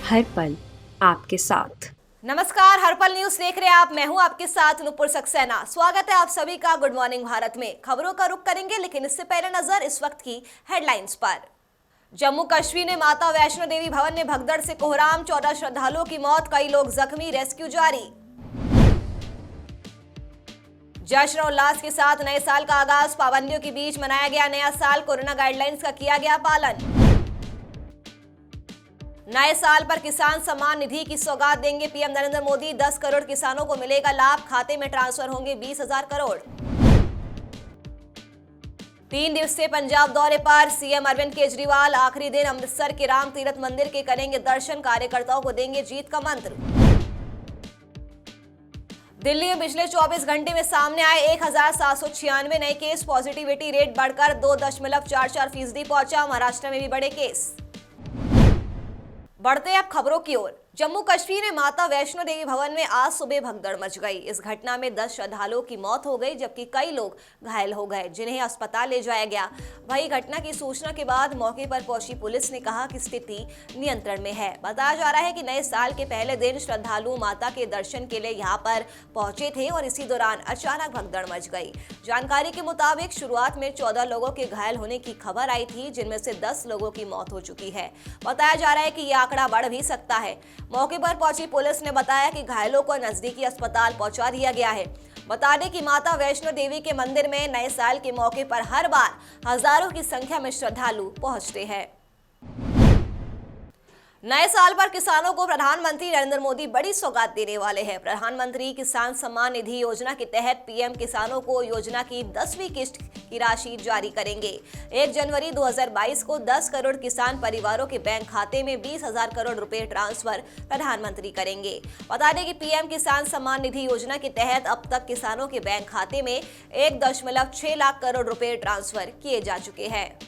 हर पल आपके साथ। नमस्कार, हर्पल न्यूज देख रहे हैं आप। मैं हूं आपके साथ नुपुर सक्सेना। स्वागत है आप सभी का गुड मॉर्निंग भारत में। खबरों का रुख करेंगे, लेकिन इससे पहले नजर इस वक्त की हेडलाइंस पर। जम्मू कश्मीर में माता वैष्णो देवी भवन में भगदड़ से कोहराम, 14 श्रद्धालुओं की मौत, कई लोग जख्मी, रेस्क्यू जारी। जश्न और उल्लास के साथ नए साल का आगाज, पाबंदियों के बीच मनाया गया नया साल, कोरोना गाइडलाइंस का किया गया पालन। नए साल पर किसान सम्मान निधि की सौगात देंगे पीएम नरेंद्र मोदी, 10 करोड़ किसानों को मिलेगा लाभ, खाते में ट्रांसफर होंगे 20,000 करोड़। 3 दिवसीय पंजाब दौरे पर सीएम अरविंद केजरीवाल, आखिरी दिन अमृतसर के राम तीरथ मंदिर के करेंगे दर्शन, कार्यकर्ताओं को देंगे जीत का मंत्र। दिल्ली में पिछले 24 घंटे में सामने आए 1796 नए केस, पॉजिटिविटी रेट बढ़कर 2.44% पहुंचा। महाराष्ट्र में भी बड़े केस। बढ़ते अब खबरों की ओर। जम्मू कश्मीर में माता वैष्णो देवी भवन में आज सुबह भगदड़ मच गई। इस घटना में 10 श्रद्धालुओं की मौत हो गई, जबकि कई लोग घायल हो गए, जिन्हें अस्पताल ले जाया गया। वहीं घटना की सूचना के बाद मौके पर पहुंची पुलिस ने कहा कि स्थिति नियंत्रण में है। बताया जा रहा है कि नए साल के पहले दिन श्रद्धालु माता के दर्शन के लिए यहां पर पहुंचे थे और इसी दौरान अचानक भगदड़ मच गई। जानकारी के मुताबिक शुरुआत में 14 लोगों के घायल होने की खबर आई थी, जिनमें से 10 लोगों की मौत हो चुकी है। बताया जा रहा है कि यह आंकड़ा बढ़ भी सकता है। मौके पर पहुंची पुलिस ने बताया कि घायलों को नजदीकी अस्पताल पहुंचा दिया गया है। बता दें कि माता वैष्णो देवी के मंदिर में नए साल के मौके पर हर बार हजारों की संख्या में श्रद्धालु पहुंचते हैं। नए साल पर किसानों को प्रधानमंत्री नरेंद्र मोदी बड़ी सौगात देने वाले हैं। प्रधानमंत्री किसान सम्मान निधि योजना के तहत पीएम किसानों को योजना की 10वीं किस्त की राशि जारी करेंगे। 1 जनवरी 2022 को 10 करोड़ किसान परिवारों के बैंक खाते में 20,000 करोड़ रुपए ट्रांसफर प्रधानमंत्री करेंगे। बता दें कि पीएम किसान सम्मान निधि योजना के तहत अब तक किसानों के बैंक खाते में 1.6 लाख करोड़ रुपए ट्रांसफर किए जा चुके हैं।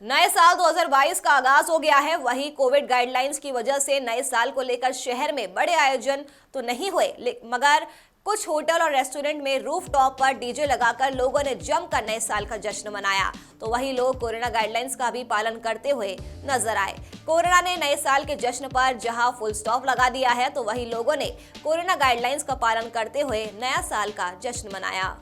नए साल 2022 का आगाज हो गया है। वहीं कोविड गाइडलाइंस की वजह से नए साल को लेकर शहर में बड़े आयोजन तो नहीं हुए, मगर कुछ होटल और रेस्टोरेंट में रूफटॉप पर डीजे लगाकर लोगों ने जमकर नए साल का जश्न मनाया। तो वहीं लोग कोरोना गाइडलाइंस का भी पालन करते हुए नजर आए। कोरोना ने नए साल के जश्न पर जहां फुल स्टॉप लगा दिया है, तो वहीं लोगों ने कोरोना गाइडलाइंस का पालन करते हुए नया साल का जश्न मनाया।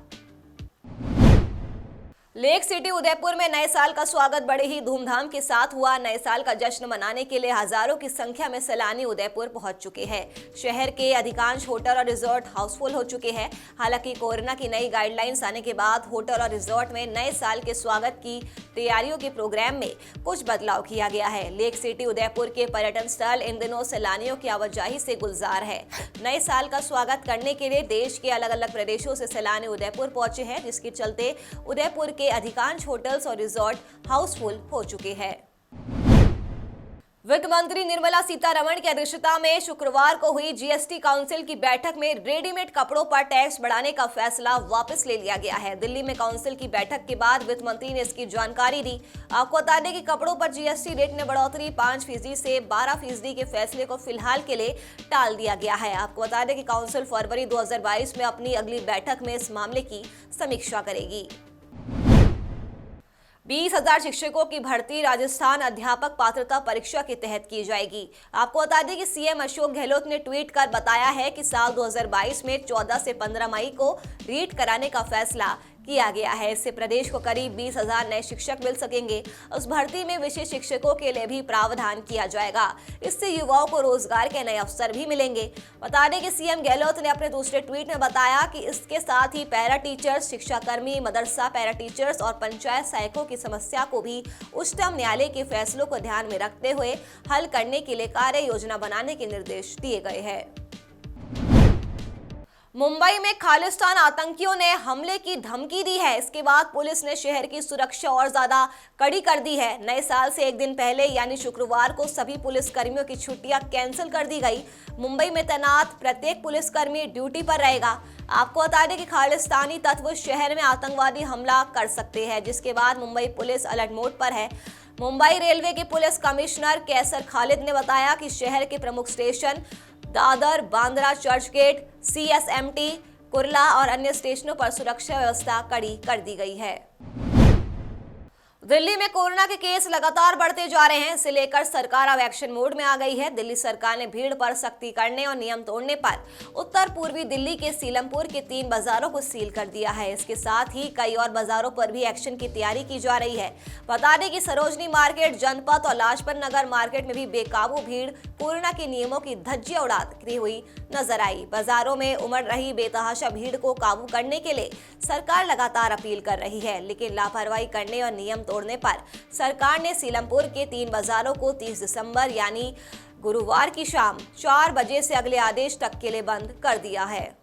लेक सिटी उदयपुर में नए साल का स्वागत बड़े ही धूमधाम के साथ हुआ। नए साल का जश्न मनाने के लिए हजारों की संख्या में सैलानी उदयपुर पहुंच चुके हैं। शहर के अधिकांश होटल और रिजॉर्ट हाउसफुल हो चुके हैं। हालांकि कोरोना की नई गाइडलाइंस आने के बाद होटल और रिजॉर्ट में नए साल के स्वागत की तैयारियों के प्रोग्राम में कुछ बदलाव किया गया है। लेक सिटी उदयपुर के पर्यटन स्थल इन दिनों सैलानियों की आवाजाही से गुलजार है। नए साल का स्वागत करने के लिए देश के अलग अलग प्रदेशों से सैलानी उदयपुर पहुंचे हैं, जिसके चलते उदयपुर के अधिकांश होटल्स और रिजॉर्ट हाउसफुल हो चुके हैं। वित्त मंत्री निर्मला सीतारमण की अध्यक्षता में शुक्रवार को हुई जीएसटी काउंसिल की बैठक में रेडीमेड कपड़ों पर टैक्स बढ़ाने का फैसला वापस ले लिया गया है। दिल्ली में काउंसिल की बैठक के बाद वित्त मंत्री ने इसकी जानकारी दी। आपको बता दें कि कपड़ों पर जीएसटी रेट में बढ़ोतरी 5% से 12% के फैसले को फिलहाल के लिए टाल दिया गया है। आपको बता दें कि काउंसिल फरवरी 2022 में अपनी अगली बैठक में इस मामले की समीक्षा करेगी। 20,000 शिक्षकों की भर्ती राजस्थान अध्यापक पात्रता परीक्षा के तहत की जाएगी। आपको बता दें कि सीएम अशोक गहलोत ने ट्वीट कर बताया है कि साल 2022 में 14 से 15 मई को रीट कराने का फैसला किया गया है। इससे प्रदेश को करीब 20,000 नए शिक्षक मिल सकेंगे। उस भर्ती में विशेष शिक्षकों के लिए भी प्रावधान किया जाएगा। इससे युवाओं को रोजगार के नए अवसर भी मिलेंगे। बता दें कि सीएम गहलोत ने अपने दूसरे ट्वीट में बताया कि इसके साथ ही पैरा टीचर्स, शिक्षाकर्मी, मदरसा पैरा टीचर्स और पंचायत सहायकों की समस्या को भी उच्चतम न्यायालय के फैसलों को ध्यान में रखते हुए हल करने के लिए कार्य योजना बनाने के निर्देश दिए गए हैं। मुंबई में खालिस्तान आतंकियों ने हमले की धमकी दी है। इसके बाद पुलिस ने शहर की सुरक्षा और ज्यादा कड़ी कर दी है। नए साल से एक दिन पहले यानी शुक्रवार को सभी पुलिस कर्मियों की छुट्टियां कैंसिल कर दी गई। मुंबई में तैनात प्रत्येक पुलिसकर्मी ड्यूटी पर रहेगा। आपको बता दें कि खालिस्तानी तत्व शहर में आतंकवादी हमला कर सकते हैं, जिसके बाद मुंबई पुलिस अलर्ट मोड पर है। मुंबई रेलवे के पुलिस कमिश्नर कैसर खालिद ने बताया कि शहर के प्रमुख स्टेशन दादर, बांद्रा, चर्चगेट, सीएसएमटी, कुर्ला और अन्य स्टेशनों पर सुरक्षा व्यवस्था कड़ी कर दी गई है। दिल्ली में कोरोना के केस लगातार बढ़ते जा रहे हैं। इसे लेकर सरकार अब एक्शन मोड में आ गई है। दिल्ली सरकार ने भीड़ पर सख्ती करने और नियम तोड़ने पर उत्तर पूर्वी दिल्ली के सीलमपुर के 3 बाजारों को सील कर दिया है। इसके साथ ही कई और बाजारों पर भी एक्शन की तैयारी की जा रही है। बता दें कि सरोजनी मार्केट, जनपथ और लाजपत नगर मार्केट में भी बेकाबू भीड़ कोरोना के नियमों की धज्जियां उड़ाती हुई नजर आई। बाजारों में उमड़ रही बेतहाशा भीड़ को काबू करने के लिए सरकार लगातार अपील कर रही है, लेकिन लापरवाही करने और नियम तोड़ने पर सरकार ने सीलमपुर के 3 बाजारों को 30 दिसंबर यानी गुरुवार की शाम 4 बजे से अगले आदेश तक के लिए बंद कर दिया है।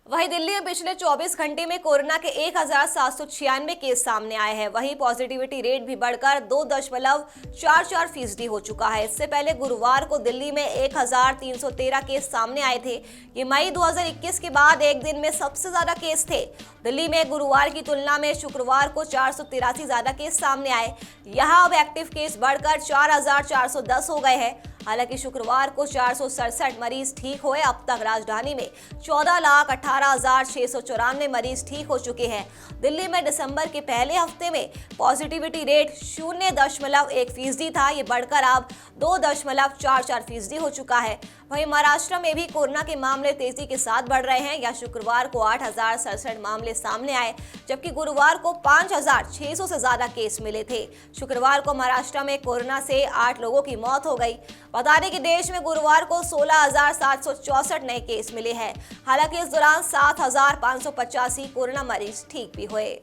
वहीं दिल्ली में पिछले 24 घंटे में कोरोना के 1796 केस सामने आए हैं। वहीं पॉजिटिविटी रेट भी बढ़कर 2.44% हो चुका है। इससे पहले गुरुवार को दिल्ली में 1313 केस सामने आए थे। ये मई 2021 के बाद एक दिन में सबसे ज्यादा केस थे। दिल्ली में गुरुवार की तुलना में शुक्रवार को 483 ज्यादा केस सामने आए। यहाँ अब एक्टिव केस बढ़कर 4410 हो गए हैं। हालांकि शुक्रवार को 467 मरीज ठीक हुए। अब तक राजधानी में 14,18,694 मरीज ठीक हो चुके हैं। दिल्ली में दिसंबर के पहले हफ्ते में पॉजिटिविटी रेट 0.1% था। ये बढ़कर अब 2.44% हो चुका है। वहीं महाराष्ट्र में भी कोरोना के मामले तेजी के साथ बढ़ रहे हैं। या शुक्रवार को 8,067 मामले सामने आए, जबकि गुरुवार को 5,600 से ज्यादा केस मिले थे। शुक्रवार को महाराष्ट्र में कोरोना से 8 लोगों की मौत हो गई। बता दें कि देश में गुरुवार को 16,764 नए केस मिले हैं। हालांकि इस दौरान 7,585 कोरोना मरीज ठीक भी हुए।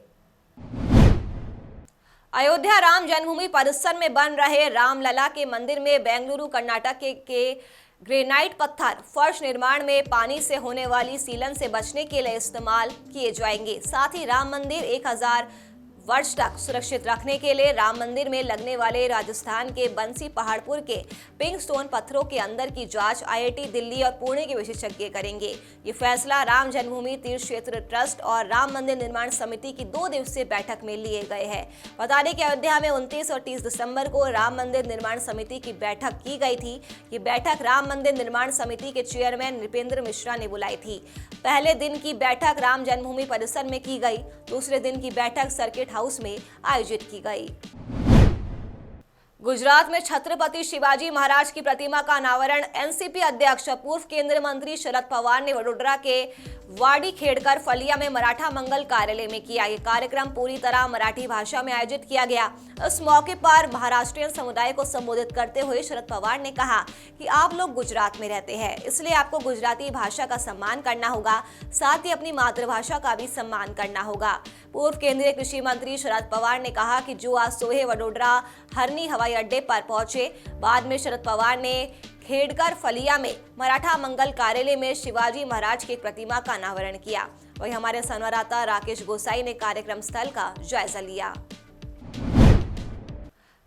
अयोध्या राम जन्मभूमि परिसर में बन रहे रामलला के मंदिर में बेंगलुरु कर्नाटक के ग्रेनाइट पत्थर फर्श निर्माण में पानी से होने वाली सीलन से बचने के लिए इस्तेमाल किए जाएंगे। साथ ही राम मंदिर 1000 वर्ष तक सुरक्षित रखने के लिए राम मंदिर में लगने वाले राजस्थान के बंसी पहाड़पुर के पिंक स्टोन पत्थरों के अंदर की जांच IIT दिल्ली और पुणे के विशेषज्ञ करेंगे। ये फैसला राम जन्मभूमि तीर्थ क्षेत्र ट्रस्ट और राम मंदिर निर्माण समिति की 2 दिवसीय बैठक में लिए गए हैं। बता दें कि अयोध्या में 29 और 30 दिसंबर को राम मंदिर निर्माण समिति की बैठक की गई थी। ये बैठक राम मंदिर निर्माण समिति के चेयरमैन नृपेंद्र मिश्रा ने बुलाई थी। पहले दिन की बैठक राम जन्मभूमि परिसर में की गई। दूसरे दिन की बैठक सर्किट हाउस में आयोजित की गई। गुजरात में छत्रपति शिवाजी महाराज की प्रतिमा का अनावरण एनसीपी अध्यक्ष पूर्व केंद्रीय मंत्री शरद पवार ने वडोदरा के वाड़ी खेड़कर फलिया में मराठा मंगल कार्यालय में किया। ये कार्यक्रम पूरी तरह मराठी भाषा में आयोजित किया गया। इस मौके पर महाराष्ट्रीयन समुदाय को संबोधित करते हुए शरद पवार ने कहा कि आप लोग गुजरात में रहते हैं, इसलिए आपको गुजराती भाषा का सम्मान करना होगा, साथ ही अपनी मातृभाषा का भी सम्मान करना होगा। पूर्व केंद्रीय कृषि मंत्री शरद पवार ने कहा कि जो आज सुबह वडोदरा हरनी हवाई अड्डे पर पहुंचे। बाद में शरद पवार ने खेड़कर फलिया में मराठा मंगल कार्यालय में शिवाजी महाराज की प्रतिमा का अनावरण किया। वहीं हमारे संवाददाता राकेश गोसाई ने कार्यक्रम स्थल का जायजा लिया।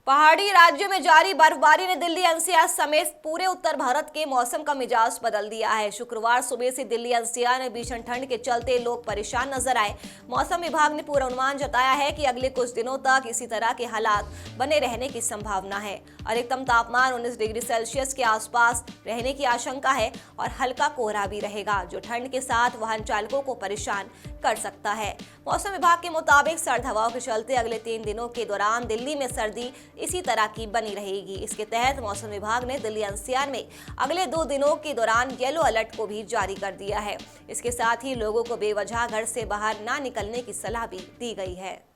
पहाड़ी राज्यों में जारी बर्फबारी ने दिल्ली NCR समेत पूरे उत्तर भारत के मौसम का मिजाज बदल दिया है। शुक्रवार सुबह से दिल्ली NCR में भीषण ठंड के चलते लोग परेशान नजर आए। मौसम विभाग ने पूर्वानुमान जताया है कि अगले कुछ दिनों तक इसी तरह के हालात बने रहने की संभावना है। अधिकतम तापमान 19 डिग्री सेल्सियस के आसपास रहने की आशंका है और हल्का कोहरा भी रहेगा, जो ठंड के साथ वाहन चालकों को परेशान कर सकता है। मौसम विभाग के मुताबिक सर्द हवाओं के चलते अगले 3 दिनों के दौरान दिल्ली में सर्दी इसी तरह की बनी रहेगी। इसके तहत मौसम विभाग ने दिल्ली NCR में अगले 2 दिनों के दौरान येलो अलर्ट को भी जारी कर दिया है। इसके साथ ही लोगों को बेवजह घर से बाहर ना निकलने की सलाह भी दी गई है।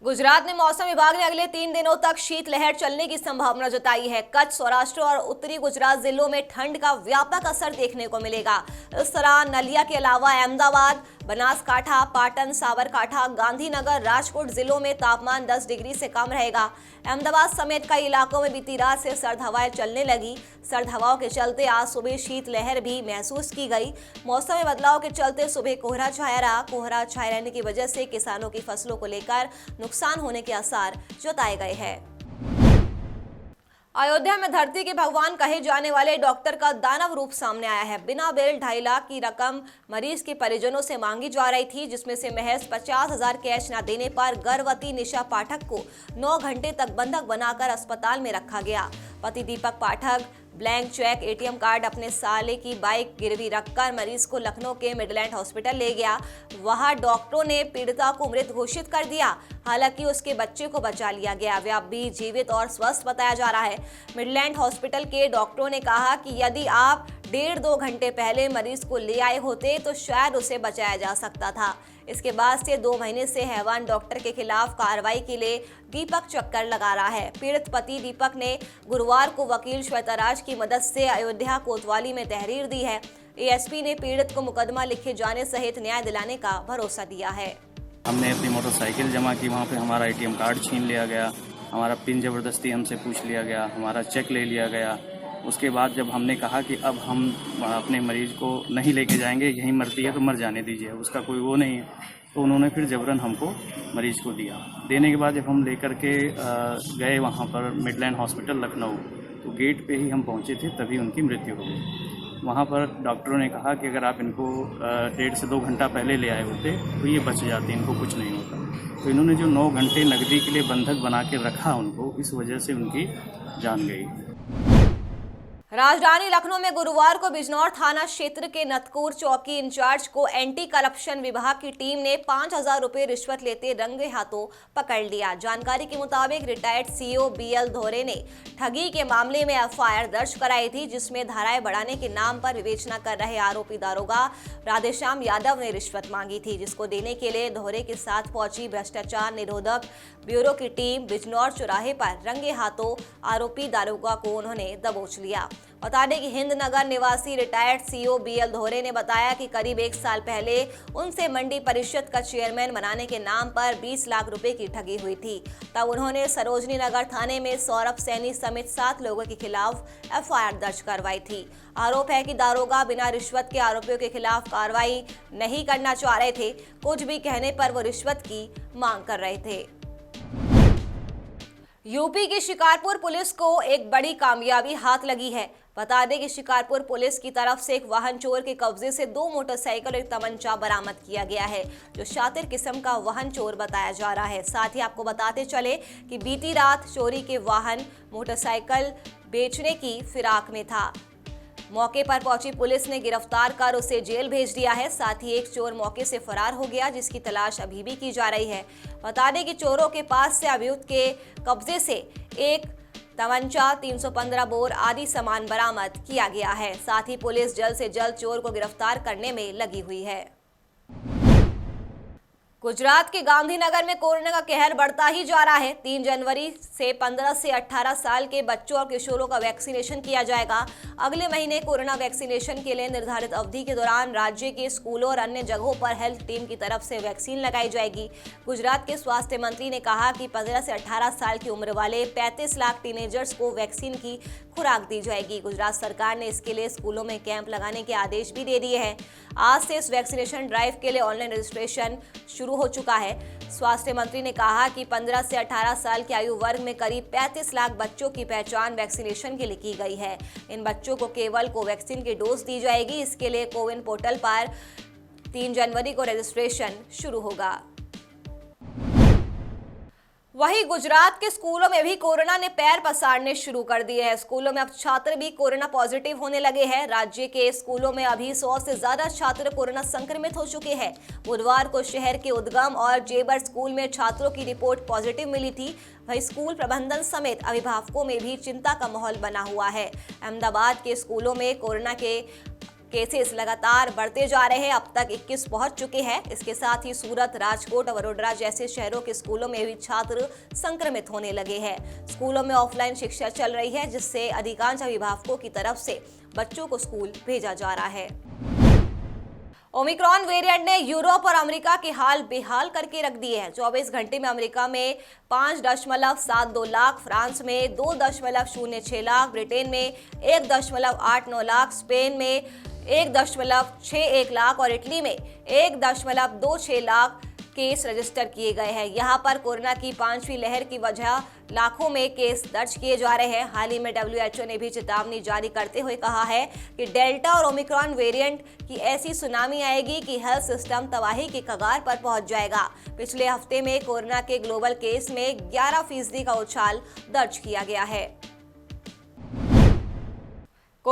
गुजरात में मौसम विभाग ने अगले 3 दिनों तक शीतलहर चलने की संभावना जताई है। कच्छ, सौराष्ट्र और उत्तरी गुजरात जिलों में ठंड का व्यापक असर देखने को मिलेगा। इस तरह नलिया के अलावा अहमदाबाद, बनासकांठा, पाटन, साबरकांठा, गांधीनगर, राजकोट जिलों में तापमान 10 डिग्री से कम रहेगा। अहमदाबाद समेत कई इलाकों में बीती रात से सर्द हवाएं चलने लगी। सर्द हवाओं के चलते आज सुबह शीतलहर भी महसूस की गई। मौसम में बदलाव के चलते सुबह कोहरा छाया रहा। कोहरा छाए रहने की वजह से किसानों की फसलों को लेकर नुकसान होने के आसार जताए गए हैं। अयोध्या में धरती के भगवान कहे जाने वाले डॉक्टर का दानव रूप सामने आया है। बिना बेल 2.5 लाख की रकम मरीज के परिजनों से मांगी जा रही थी, जिसमें से महज 50,000 कैश न देने पर गर्भवती निशा पाठक को 9 घंटे तक बंधक बनाकर अस्पताल में रखा गया। पति दीपक पाठक ब्लैंक चेक, एटीएम कार्ड, अपने साले की बाइक गिरवी रखकर मरीज को लखनऊ के मिडलैंड हॉस्पिटल ले गया। वहां डॉक्टरों ने पीड़िता को मृत घोषित कर दिया। हालांकि उसके बच्चे को बचा लिया गया। वह अब भी जीवित और स्वस्थ बताया जा रहा है। मिडलैंड हॉस्पिटल के डॉक्टरों ने कहा कि यदि आप 1.5-2 घंटे पहले मरीज को ले आए होते तो शायद उसे बचाया जा सकता था। इसके बाद से 2 महीने से हैवान डॉक्टर के खिलाफ कार्रवाई के लिए दीपक चक्कर लगा रहा है। पीड़ित पति दीपक ने गुरुवार को वकील श्वेताराज की मदद से अयोध्या कोतवाली में तहरीर दी है। एएसपी ने पीड़ित को मुकदमा लिखे जाने सहित न्याय दिलाने का भरोसा दिया है। हमने अपनी मोटरसाइकिल जमा की, वहाँ पे हमारा एटीएम कार्ड छीन लिया गया, हमारा पिन ज़बरदस्ती हमसे पूछ लिया गया, हमारा चेक ले लिया गया। उसके बाद जब हमने कहा कि अब हम अपने मरीज को नहीं लेके जाएंगे, यहीं मरती है तो मर जाने दीजिए, उसका कोई वो नहीं है, तो उन्होंने फिर जबरन हमको मरीज को दिया। देने के बाद जब हम लेकर के गए वहाँ पर मिडलैंड हॉस्पिटल लखनऊ, तो गेट पे ही हम पहुँचे थे, तभी उनकी मृत्यु हो गई। वहाँ पर डॉक्टरों ने कहा कि अगर आप इनको 1.5 से 2 घंटा पहले ले आए होते तो ये बच जाते, इनको कुछ नहीं होता। तो इन्होंने जो 9 घंटे नकदी के लिए बंधक बना के रखा उनको, इस वजह से उनकी जान गई। राजधानी लखनऊ में गुरुवार को बिजनौर थाना क्षेत्र के नतकूर चौकी इंचार्ज को एंटी करप्शन विभाग की टीम ने 5,000 रुपए रिश्वत लेते रंगे हाथों पकड़ लिया। जानकारी के मुताबिक रिटायर्ड सीओ बीएल धोरे ने ठगी के मामले में एफआईआर दर्ज कराई थी, जिसमें धाराएं बढ़ाने के नाम पर विवेचना कर रहे आरोपी दारोगा राधेश्याम यादव ने रिश्वत मांगी थी, जिसको देने के लिए धोरे के साथ पहुंची भ्रष्टाचार निरोधक ब्यूरो की टीम बिजनौर चौराहे पर रंगे हाथों आरोपी दारोगा को उन्होंने दबोच लिया। बता दें कि हिंद नगर निवासी रिटायर्ड सीओ बीएल धोरे ने बताया कि करीब 1 साल पहले उनसे मंडी परिषद का चेयरमैन बनाने के नाम पर 20 लाख रुपए की ठगी हुई थी। तब उन्होंने सरोजनी नगर थाने में सौरभ सैनी समेत 7 लोगों के खिलाफ एफआईआर दर्ज करवाई थी। आरोप है कि दारोगा बिना रिश्वत के आरोपियों के खिलाफ कार्रवाई नहीं करना चाह रहे थे। कुछ भी कहने पर वो रिश्वत की मांग कर रहे थे। यूपी की शिकारपुर पुलिस को एक बड़ी कामयाबी हाथ लगी है। बता दें कि शिकारपुर पुलिस की तरफ से एक वाहन चोर के कब्जे से 2 मोटरसाइकिल और एक तमंचा बरामद किया गया है, जो शातिर किस्म का वाहन चोर बताया जा रहा है। साथ ही आपको बताते चले कि बीती रात चोरी के वाहन मोटरसाइकिल बेचने की फिराक में था। मौके पर पहुंची पुलिस ने गिरफ्तार कर उसे जेल भेज दिया है। साथ ही एक चोर मौके से फरार हो गया, जिसकी तलाश अभी भी की जा रही है। बता दें कि चोरों के पास से अभियुक्त के कब्जे से एक तमंचा, 315 बोर आदि सामान बरामद किया गया है। साथ ही पुलिस जल्द से जल्द चोर को गिरफ्तार करने में लगी हुई है। गुजरात के गांधीनगर में कोरोना का कहर बढ़ता ही जा रहा है। 3 जनवरी से 15 से 18 साल के बच्चों और किशोरों का वैक्सीनेशन किया जाएगा। अगले महीने कोरोना वैक्सीनेशन के लिए निर्धारित अवधि के दौरान राज्य के स्कूलों और अन्य जगहों पर हेल्थ टीम की तरफ से वैक्सीन लगाई जाएगी। गुजरात के स्वास्थ्य मंत्री ने कहा कि 15 से 18 साल की उम्र वाले 35 लाख टीनेजर्स को वैक्सीन की खुराक दी जाएगी। गुजरात सरकार ने इसके लिए स्कूलों में कैंप लगाने के आदेश भी दे दिए हैं। आज से इस वैक्सीनेशन ड्राइव के लिए ऑनलाइन रजिस्ट्रेशन शुरू हो चुका है। स्वास्थ्य मंत्री ने कहा कि 15 से 18 साल की आयु वर्ग में करीब 35 लाख बच्चों की पहचान वैक्सीनेशन के लिए की गई है। इन बच्चों को केवल कोवैक्सीन की डोज दी जाएगी। इसके लिए कोविन पोर्टल पर 3 जनवरी को रजिस्ट्रेशन शुरू होगा। वहीं गुजरात के स्कूलों में भी कोरोना ने पैर पसारने शुरू कर दिए हैं। स्कूलों में अब छात्र भी कोरोना पॉजिटिव होने लगे हैं। राज्य के स्कूलों में अभी 100 से ज्यादा छात्र कोरोना संक्रमित हो चुके हैं। बुधवार को शहर के उद्गम और जेबर स्कूल में छात्रों की रिपोर्ट पॉजिटिव मिली थी। वहीं स्कूल प्रबंधन समेत अभिभावकों में भी चिंता का माहौल बना हुआ है। अहमदाबाद के स्कूलों में कोरोना के केसेस लगातार बढ़ते जा रहे हैं। अब तक 21 पहुंच चुके हैं। इसके साथ ही सूरत, राजकोट और वडोदरा जैसे शहरों के स्कूलों में भी छात्र संक्रमित होने लगे हैं। स्कूलों में ऑफलाइन शिक्षा चल रही है, जिससे अधिकांश अभिभावकों की तरफ से बच्चों को स्कूल भेजा जा रहा है। ओमिक्रॉन वेरिएंट ने यूरोप और अमेरिका के हाल बेहाल करके रख दिए हैं। 24 घंटे में अमेरिका में 5.72 लाख, फ्रांस में 2.06 लाख, ब्रिटेन में 1.89 लाख, स्पेन में 1.61 लाख और इटली में 1.26 लाख केस रजिस्टर किए गए हैं। यहां पर कोरोना की 5वीं लहर की वजह लाखों में केस दर्ज किए जा रहे हैं। हाल ही में WHO ने भी चेतावनी जारी करते हुए कहा है कि डेल्टा और ओमिक्रॉन वेरिएंट की ऐसी सुनामी आएगी कि हेल्थ सिस्टम तबाही के कगार पर पहुंच जाएगा। पिछले हफ्ते में कोरोना के ग्लोबल केस में 11% का उछाल दर्ज किया गया है।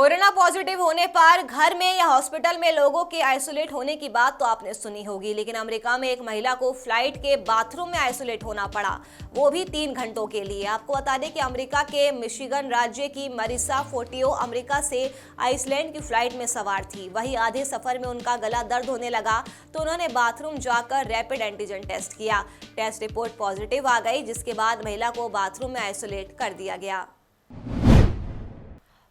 कोरोना पॉजिटिव होने पर घर में या हॉस्पिटल में लोगों के आइसोलेट होने की बात तो आपने सुनी होगी, लेकिन अमेरिका में एक महिला को फ्लाइट के बाथरूम में आइसोलेट होना पड़ा, वो भी 3 घंटों के लिए। आपको बता दें कि अमेरिका के मिशिगन राज्य की मरीसा फोर्टियो अमेरिका से आइसलैंड की फ्लाइट में सवार थी। वहीं आधे सफर में उनका गला दर्द होने लगा तो उन्होंने बाथरूम जाकर रैपिड एंटीजन टेस्ट किया। टेस्ट रिपोर्ट पॉजिटिव आ गई, जिसके बाद महिला को बाथरूम में आइसोलेट कर दिया गया।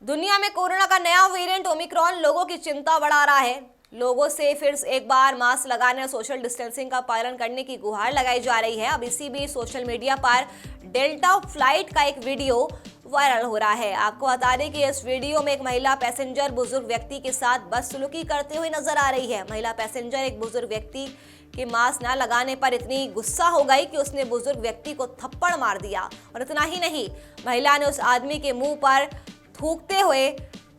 दुनिया में कोरोना का नया वेरिएंट ओमिक्रॉन लोगों की चिंता बढ़ा रहा है। लोगों से फिर एक बार मास्क लगाने और सोशल डिस्टेंसिंग का पालन करने की गुहार लगाई जा रही है। अब इसी बीच सोशल मीडिया पर डेल्टा फ्लाइट का एक वीडियो वायरल हो रहा है। आपको बता दें कि इस वीडियो में एक महिला पैसेंजर बुजुर्ग व्यक्ति के साथ बदसलूकी करते हुए नजर आ रही है। महिला पैसेंजर एक बुजुर्ग व्यक्ति के मास्क न लगाने पर इतनी गुस्सा हो गई कि उसने बुजुर्ग व्यक्ति को थप्पड़ मार दिया, और इतना ही नहीं, महिला ने उस आदमी के मुंह पर थूकते हुए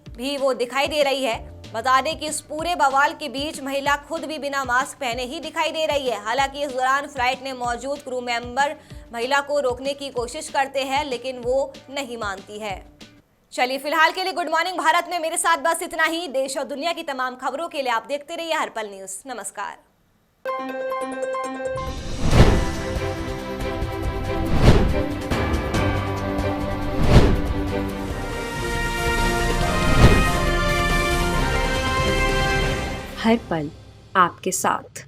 भी वो दिखाई दे रही है। बता दें कि इस पूरे बवाल के बीच महिला खुद भी बिना मास्क पहने ही दिखाई दे रही है। हालांकि इस दौरान फ्लाइट में मौजूद क्रू मेंबर महिला को रोकने की कोशिश करते हैं, लेकिन वो नहीं मानती है। चलिए फिलहाल के लिए गुड मॉर्निंग भारत में मेरे साथ बस इतना ही। देश और दुनिया की तमाम खबरों के लिए आप देखते रहिए हर्पल न्यूज। नमस्कार। हर पल आपके साथ।